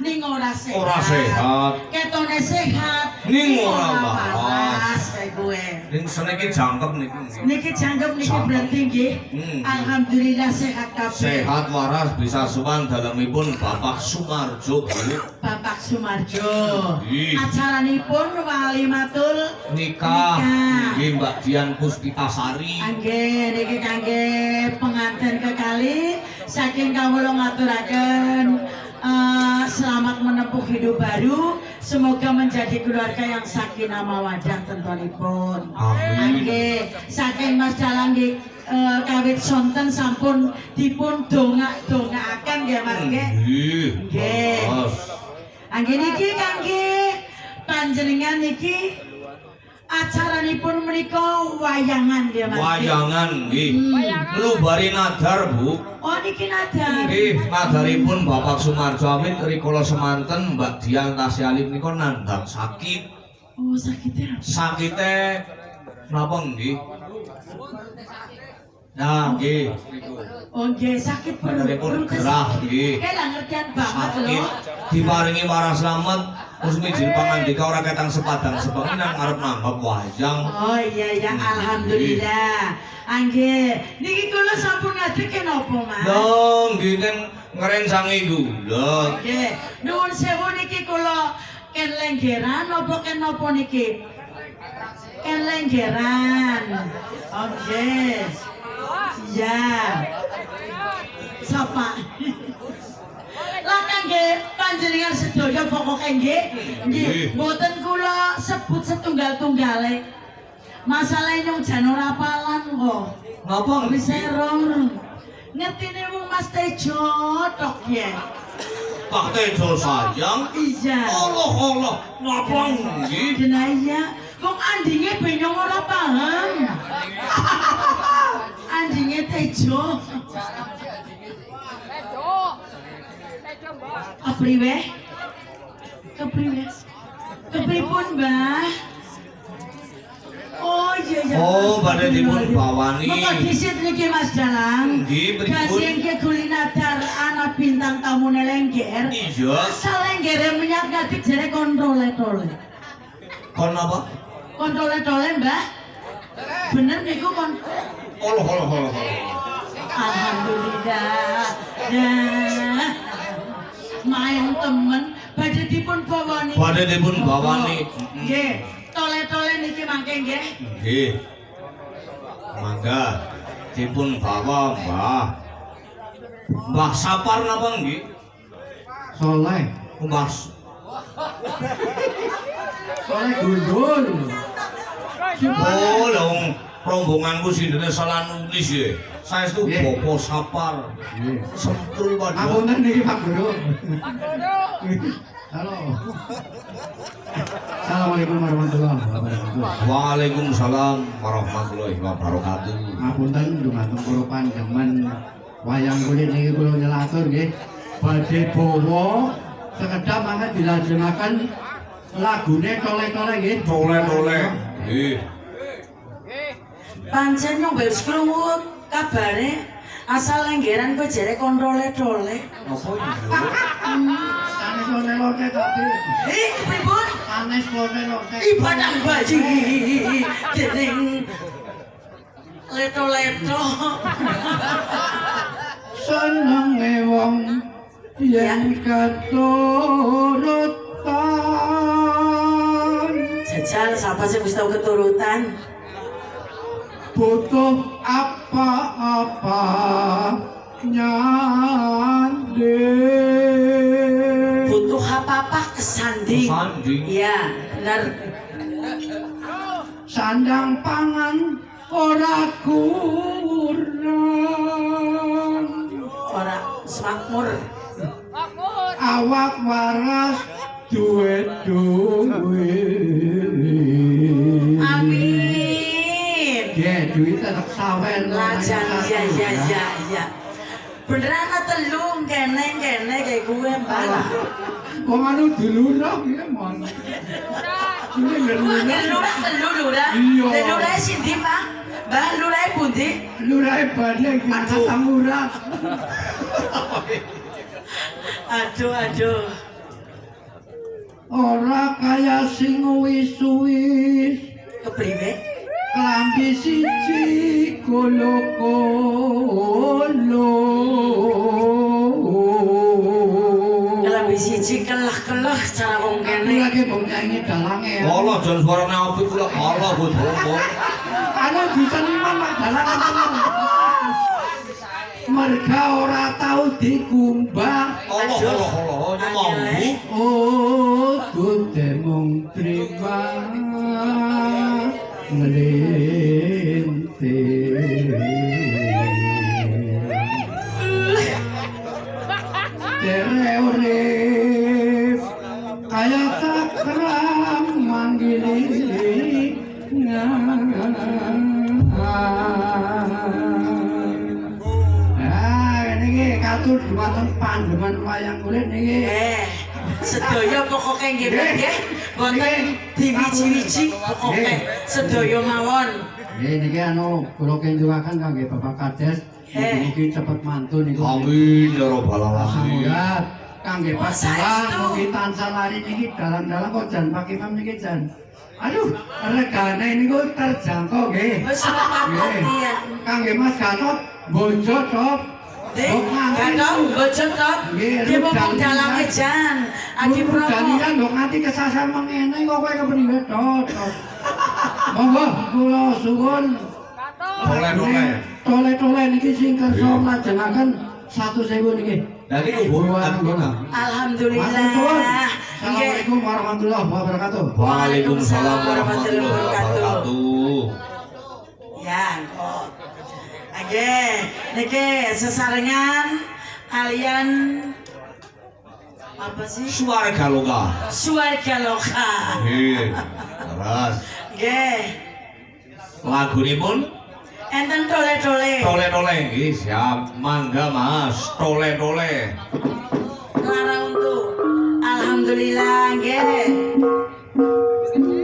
ning ora sehat. Ora sehat. Ketone sehat Ning ora waras. Kayak gue. Ning seniki jangkep niku. Niki jangkep niki berarti nggih. Alhamdulillah sehat kabeh. Sehat waras bisa sowan dalemipun Bapak Sumarjo. Bapak Sumarjo. Nggih. Acaranipun walimatul Nikah nggih Mbak Dian Puspitasari. Nggih niki kangge pengantin kekali saking kawula ngaturaken selamat menempuh hidup baru, semoga menjadi keluarga yang sakinah mawaddah tentunipun. Amin. Nggih saking Mas Dalang nggih kawit sonten sampun dipun dongak-dongakaken nggih Mas nggih. Nggih. Nggih niki kangge panjenengan niki acaranipun menika wayangan nggih Mas. Wayangan nggih. Nglubari nadar, Bu. Oh niki nadar. Nggih, nadaripun Bapak Sumarjo awit rikala semanten Mbak Dian tasih alit nika nandang sakit. Oh sakitnya. Sakite napa nggih? Nah, nggih. Oh nggih sakit Nadaripun gerah nggih. Kayak ngertian banget Sakit loh. diparingi waras slamet terus mijil pangandika ora ketang sepadang sebangi nang arep nanggap wayang. Oh iya ya alhamdulillah. Angge, niki kula sampun ngadeg napa Mas? Lho, nggih kan ngrencangi gula. Nggih, nuwun sewu niki kula ken lenggeran napa ken napa niki? Ken lenggeran. Oh nggih. Iya. Sapa? Lah kangge panjenengan sedaya pokoke nggih. Nggih, mboten kula sebut setunggal-tunggale. Masalah nyung jan ora apalan kok. Napa Wis serong. Ngertine wong Mas Tejo tok ya. Pak Tejo sayang? Iya. Allah, napa nggih? Genaya, wong andinge benyong ora paham. Andinge Tejo. Kepriwe? Kepriwe? Kepripun, Mbah? Oh iya iya. Oh, badhe dipun bawani. Monggo disit niki Mas Dalang. Nggih, pripun? Kasing ke kulinatar ana bintang tamune Lengger. Iya. Asal Lenggere menyat ngadik jere kontrole-tole. Kon apa? Kontrole-tole, Mbak. Bener niku kon. Allah. Alhamdulillah. Nah. Main temen badhe dipun bawani. Badhe dipun bawani. Nggih. Tole-tole niki mangke nggih. Nggih. Mangga dipun bawa, Mbah. Mbah Sapar napa nggih? Soleh. Mbah Soleh gundul. Oh, lha wong rombonganku sindene salah nulis ya. Saestu Bapak Sapar. Sentul padha. Apunten niki Pak Guru. Halo. Assalamualaikum warahmatullahi wabarakatuh. Waalaikumsalam warahmatullahi wabarakatuh. Ngapunten dumateng para panjenengan wayang kulit niki kula nyelatur nggih. Badhe bawa sekedap mangke dilajengaken lagune tole-tole nggih. Tole-tole. Nggih. Pancen nyoba krungu kabare asal Lenggeran kok jere kontrole-tole. Apa iki? Sanes tole-tole tapi. Pripun? Sanes tole-tole. Ibadah baji dening leto-leto. Senenge wong yen keturutan. Jajal siapa sih mesti tahu keturutan? Butuh apa-apa nyande. Butuh apa-apa kesanding. Kesanding. Iya, benar. Sandang pangan ora kurang. Ora semakmur. Awak waras duit. Amin. Ya duit tetap sawen. Lajan iya. Beneran telu kene kayak gue mbak. Kok anu dilurah ya mon. Ini Lurah lurah. Iya. Lurah sindi Pak. Mbak lurah pundi? lurah badhe kita murah. Aduh. ora kaya sing wis-wis Kepriwe? klambi siji kolo-kolo Kelambi siji kelah-kelah cara wong Ini kene. lagi bong nyanyi dalange ya Allah jan suarane apik kula Allah bodoh. ana bisa niman mak dalange tenan merga ora tau dikumbah Allah nyemambu. oh kudu mung trima ngelintir Tere urip kaya cakram manggili ini ki katur dumateng pandemen wayang kulit niki Sedaya pokoke nggih nggih. Boten diwiji-wiji pokoke sedaya mawon. nggih niki anu kula kinjuraken kangge Bapak Kades mugi cepet mantu niku Amin ya rabbal alamin. Sangat kangge Wah, pasalah saestu. mugi tansah lari niki dalam-dalam kok jan Pak Imam niki jan. Aduh, regane niku terjangkau nggih. Wis mapati ya. Kangge Mas Gatot bojo top. Gadong bojo top. Ki mung dalange jan. Adi promo. Jaliran dok nanti kesasar mengene kok kowe kepriwe tot. Monggo kula suwun. Toleh-toleh. Toleh-toleh niki sing kersa mlajengaken 1.000 niki. Lagi hubungan kita. Alhamdulillah. Assalamualaikum warahmatullahi wabarakatuh. Waalaikumsalam warahmatullahi wabarakatuh. Ya, kok. Oke, niki sesarengan kalian apa sih? Suarga loka. Suarga loka. Nggih. Terus Nggih. lagunipun Enten tole-tole. toleh-toleh nggih siap. Mangga Mas, toleh-toleh. Lara untuk alhamdulillah nggih. Tole-tole.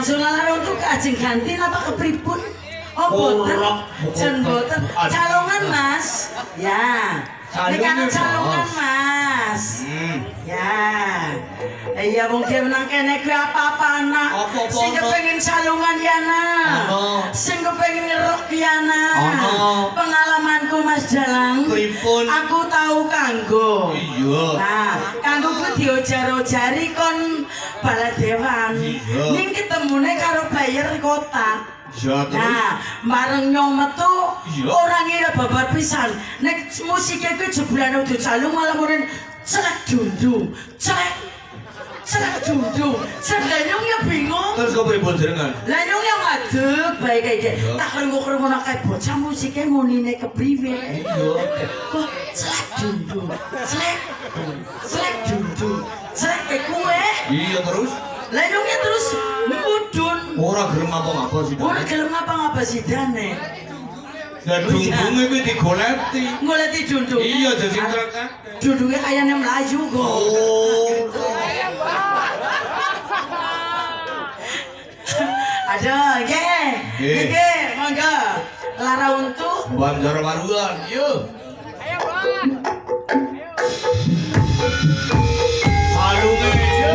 Langsung lara untuk ajeng ganti apa kepripun? Oh boten, jen boten. Calongan Mas. Ya. Ini kan calongan Mas. Ya. Iya mungkin menang kene kuwi apa-apa nak. Sing kepengin calongan ya nak. Sing kepengin ngerok ya nak. Pengalamanku Mas Dalang. Pripun? Aku tahu kanggo. Iya. Nah, kanggo ku diojar-ojari kon baladewan. Ning ketemune karo bayar kota. Ya terus. Nah, bareng nyong metu Iya. orang ngira babar pisan. Nek musiknya ku jebulane udah calung malah murin celek dundung, celek dundung. Sebenarnya ya bingung. Terus kok pripun jenengan? Lah nyong yang ngadeg bae kayak Iya. tak krungu-krungono kae bocah musiknya ngunine kepriwe. Kok celek dundung, celek dundung, celek kayak kue. Iya terus. Lah nyongnya terus mudun. Ora gelem apa-apa sih. Ora gelem ngapa-ngapa sidane. Ya dungdunge kuwi digoleti. Ngoleti dundung. Iya jadi kan. Dundungnya kayaknya Melayu kok. Oh. Ada, ge, mangga. Lara untuk Banjar Waruan. Yo. Salunge. Yo.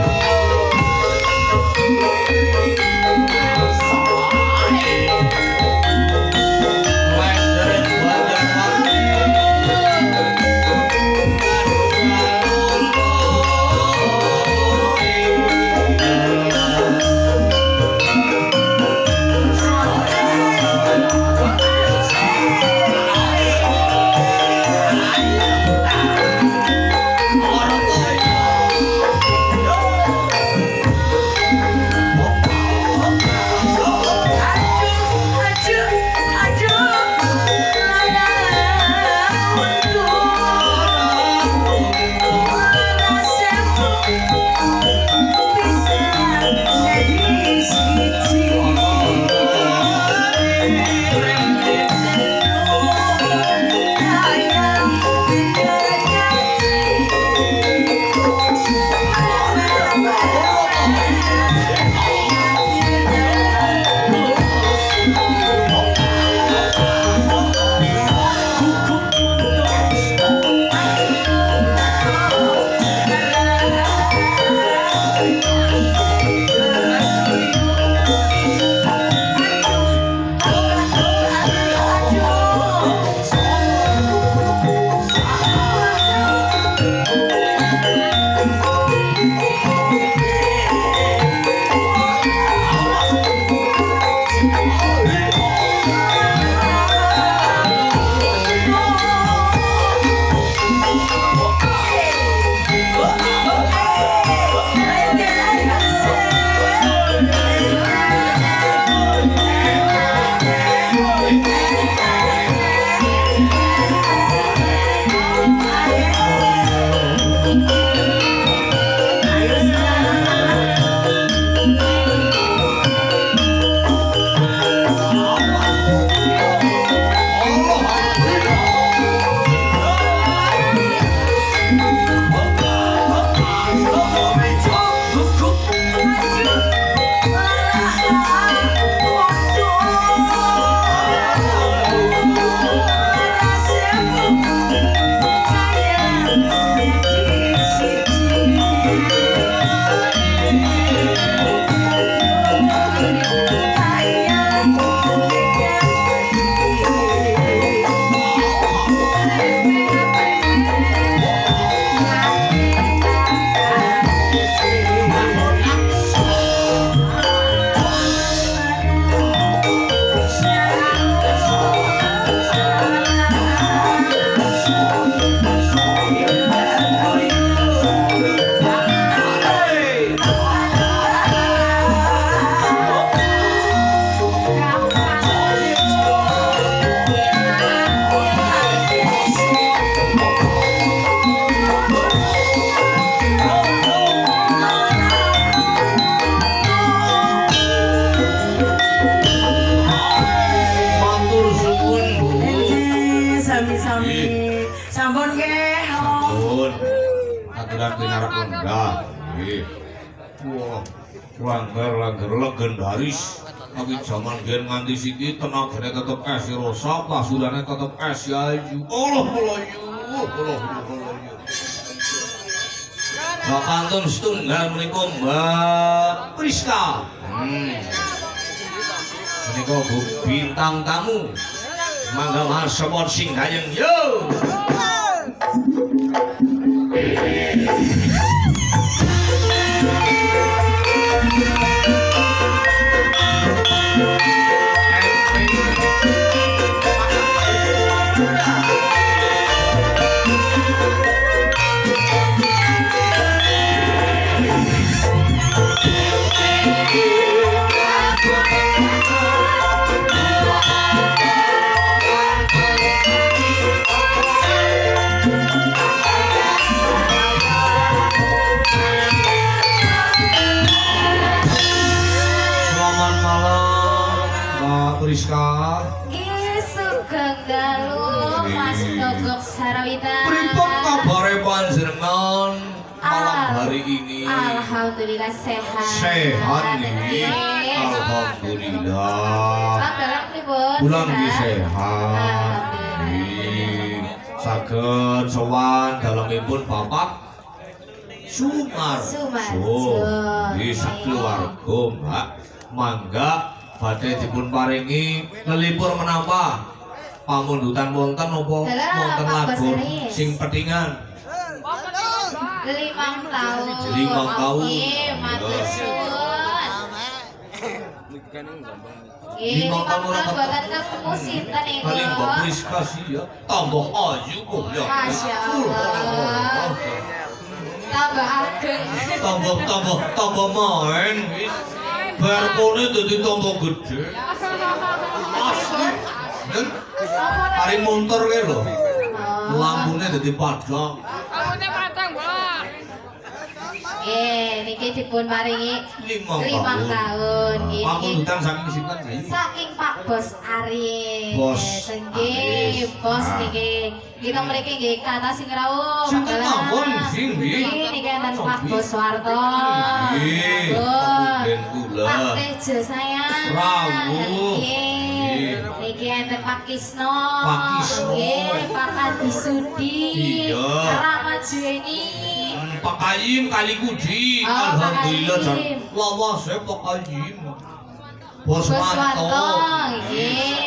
Aturan pinarap enggak. Wah. langgar legendaris. Tapi zaman gen nganti siki tenagane tetep es rosa, pasurane tetep es ayu. Allah. Bakantun setunggal menika Mbak Priska. Menika Bu bintang tamu. Mangga mas sepon sing gayeng yo. Priska Sugeng dalu Mas Dogok Sarawita. Pripun kabare panjenengan malam hari ini? Alhamdulillah sehat. Sehat nih. Alhamdulillah. Dalam pripun? Bulan iki sehat. Nggih. Saged sowan dalemipun Bapak Sumarjo. Nggih sakeluarga, Mbak. Mangga badhe dipun paringi lelipur menapa pamundutan wonten napa wonten lagu sing petingan 5 tahun. 5 tahun. Nggih, matur suwun. 5 tahun ora boten ketemu sinten niku. paling Mbak Priska sih ya tambah ayu kok ya. Masya Allah. Tambah ageng. tambah main wis barpone dadi tambah gede. Asli. Dan hari motor kae lho. Lampune dadi padang. Niki dipun paringi 5 tahun. Pamundutan saking sinten nggih? Saking Pak Bos Aris. Bos Nggih, Aris. bos niki. Kita mriki nggih kata sing rawuh. Sinten mawon sing nggih? Niki enten Pak Bos Warto. Nggih, Pun. den kula. Pak Tejo sayang. Rawuh. Nggih. Niki enten Pak Kisno. Pak Kisno. Nggih, Pak Adi Sudi. Iya. Rahmat Jueni. Pak Kayim kali Kudi. Oh, Pak Alhamdulillah jan Kayim. lawas Pak Kayim. Bos Bos Wanto. Warto. Nggih.